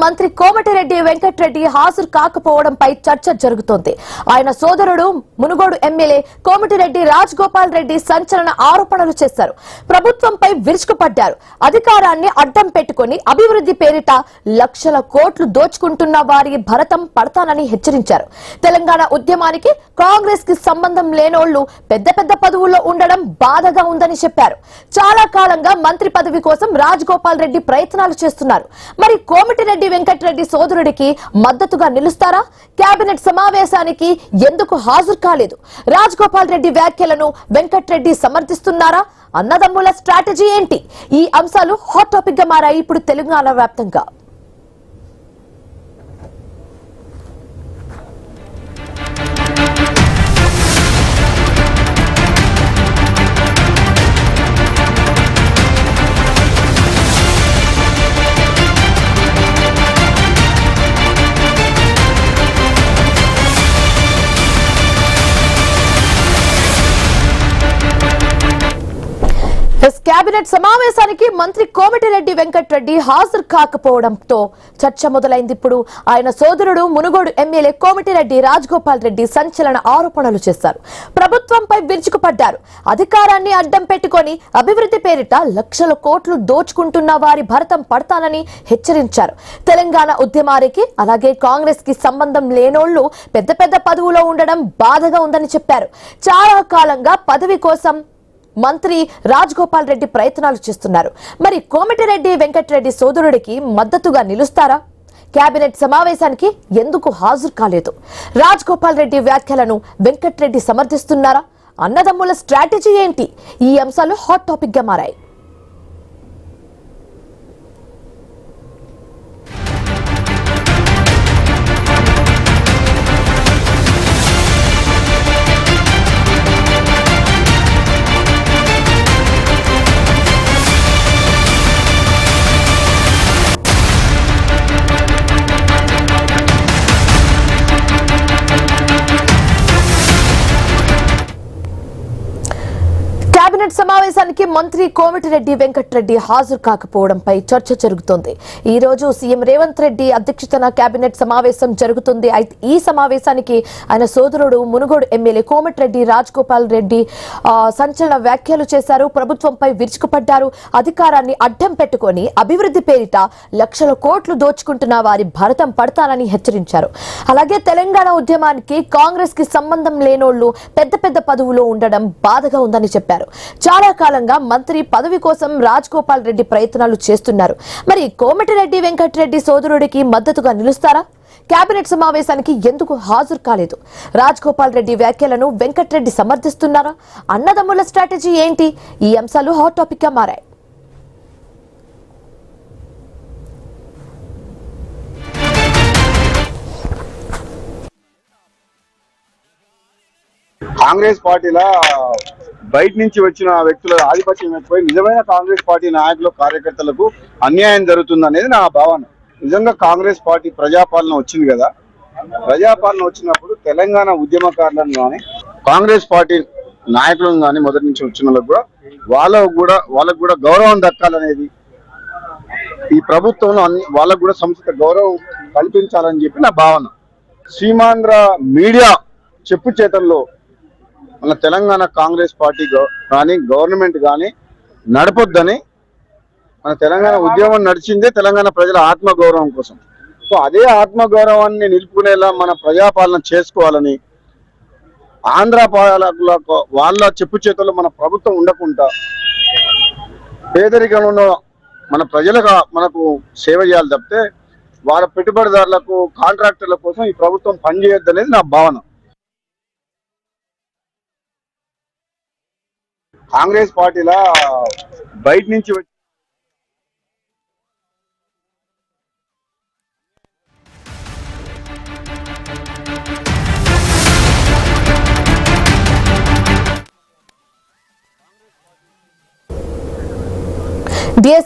మంత్రి కోమటిరెడ్డి వెంకటరెడ్డి హాజరు కాకపోవడంపై చర్చ జరుగుతోంది. ఆయన సోదరుడు మునుగోడు ఎమ్మెల్యే కోమటిరెడ్డి రాజగోపాల్ రెడ్డి సంచలన ఆరోపణలు చేశారు. ప్రభుత్వంపై విరుచుకుపడ్డారు. అధికారాన్ని అడ్డం పెట్టుకుని అభివృద్ధి పేరిట లక్షల కోట్లు దోచుకుంటున్న వారి భరతం పడతానని హెచ్చరించారు. తెలంగాణ ఉద్యమానికి కాంగ్రెస్ కి సంబంధం లేనోళ్లు పెద్ద పెద్ద పదవుల్లో ఉండడం బాధగా ఉందని చెప్పారు. చాలా కాలంగా మంత్రి పదవి కోసం రాజగోపాల్ రెడ్డి ప్రయత్నాలు చేస్తున్నారు. మరి కోమటిరెడ్డి వెంకటరెడ్డి సోదరుడికి మద్దతుగా నిలుస్తారా? కేబినెట్ సమావేశానికి ఎందుకు హాజరు కాలేదు? రాజగోపాల్ రెడ్డి వ్యాఖ్యలను వెంకటరెడ్డి సమర్థిస్తున్నారా? అన్నదమ్ముల స్ట్రాటజీ ఏంటి? ఈ అంశాలు హాట్ టాపిక్ గా మారాయి ఇప్పుడు తెలంగాణ వ్యాప్తంగా. కేబినెట్ సమావేశానికి మంత్రి కోమటిరెడ్డి వెంకటరెడ్డి హాజరు కాకపోవడంతో చర్చ మొదలైంది. ఇప్పుడు ఆయన సోదరుడు మునుగోడు ఎమ్మెల్యే కోమటిరెడ్డి రాజగోపాల్ రెడ్డి సంచలన ఆరోపణలు చేశారు. ప్రభుత్వంపై విరుచుకుపడ్డారు. అధికారాన్ని అడ్డం పెట్టుకుని అభివృద్ధి పేరిట లక్షల కోట్లు దోచుకుంటున్న వారి భరతం పడతానని హెచ్చరించారు. తెలంగాణ ఉద్యమానికి అలాగే కాంగ్రెస్ కి సంబంధం లేనోళ్లు పెద్ద పెద్ద పదవులో ఉండడం బాధగా ఉందని చెప్పారు. చాలా కాలంగా పదవి కోసం మంత్రి రాజగోపాల్ రెడ్డి ప్రయత్నాలు చేస్తున్నారు. మరి కోమటిరెడ్డి వెంకటరెడ్డి సోదరుడికి మద్దతుగా నిలుస్తారా? కేబినెట్ సమావేశానికి ఎందుకు హాజరు కాలేదు? రాజగోపాల్ రెడ్డి వ్యాఖ్యలను వెంకటరెడ్డి సమర్థిస్తున్నారా? అన్నదమ్ముల స్ట్రాటజీ ఏంటి? ఈ అంశాలు హాట్ టాపిక్ గా మారాయి. కేబినెట్ సమావేశానికి మంత్రి కోమటిరెడ్డి వెంకటరెడ్డి హాజరు కాకపోవడంపై చర్చ జరుగుతోంది. ఈ రోజు సీఎం రేవంత్ రెడ్డి అధ్యక్షతన కేబినెట్ సమావేశం జరుగుతుంది. అయితే ఈ సమావేశానికి ఆయన సోదరుడు మునుగోడు ఎమ్మెల్యే కోమటిరెడ్డి రాజగోపాల్ రెడ్డి సంచలన వ్యాఖ్యలు చేశారు. ప్రభుత్వంపై విరుచుకుపడ్డారు. అధికారాన్ని అడ్డం పెట్టుకుని అభివృద్ధి పేరిట లక్షల కోట్లు దోచుకుంటున్న వారి భరతం పడతానని హెచ్చరించారు. అలాగే తెలంగాణ ఉద్యమానికి కాంగ్రెస్ కి సంబంధం లేనోళ్లు పెద్ద పెద్ద పదవులో ఉండడం బాధగా ఉందని చెప్పారు. చాలా కాలంగా మంత్రి పదవి కోసం రాజగోపాల్ రెడ్డి ప్రయత్నాలు చేస్తున్నారు. మరి కోమటిరెడ్డి వెంకటరెడ్డి సోదరుడికి మద్దతుగా నిలుస్తారా? కేబినెట్ సమావేశానికి ఎందుకు హాజరు కాలేదు? రాజగోపాల్ రెడ్డి వ్యాఖ్యలను వెంకటరెడ్డి సమర్థిస్తున్నారా? అన్నదమ్ముల స్ట్రాటజీ ఏంటి? ఈ అంశాలు హాట్ టాపిక్ గా మారాయి. కాంగ్రెస్ పార్టీలో బయట నుంచి వచ్చిన వ్యక్తుల ఆధిపత్యం ఎక్కువై నిజమైన కాంగ్రెస్ పార్టీ నాయకులు కార్యకర్తలకు అన్యాయం జరుగుతుంది అనేది నా భావన. నిజంగా కాంగ్రెస్ పార్టీ ప్రజాపాలన వచ్చింది కదా, ప్రజాపాలన వచ్చినప్పుడు తెలంగాణ ఉద్యమకారులను కానీ కాంగ్రెస్ పార్టీ నాయకులను కానీ మొదటి నుంచి వచ్చిన వాళ్ళకు కూడా గౌరవం దక్కాలనేది ఈ ప్రభుత్వంలో వాళ్ళకు కూడా సముచిత గౌరవం కల్పించాలని చెప్పి నా భావన. సీమాంధ్ర మీడియా చెప్పు చేతల్లో మన తెలంగాణ కాంగ్రెస్ పార్టీ కానీ గవర్నమెంట్ కానీ నడపొద్దని, మన తెలంగాణ ఉద్యమం నడిచిందే తెలంగాణ ప్రజల ఆత్మగౌరవం కోసం. సో అదే ఆత్మగౌరవాన్ని నిలుపుకునేలా మన ప్రజాపాలన చేసుకోవాలని, ఆంధ్ర పాలకులకు వాళ్ళ చెప్పు చేతుల్లో మన ప్రభుత్వం ఉండకుండా పేదరికంలో మన ప్రజలకు మనకు సేవ చేయాలి తప్పితే వాళ్ళ పెట్టుబడిదారులకు కాంట్రాక్టర్ల కోసం ఈ ప్రభుత్వం పనిచేయొద్దనేది నా భావన. కాంగ్రెస్ పార్టీలో బయట నుంచి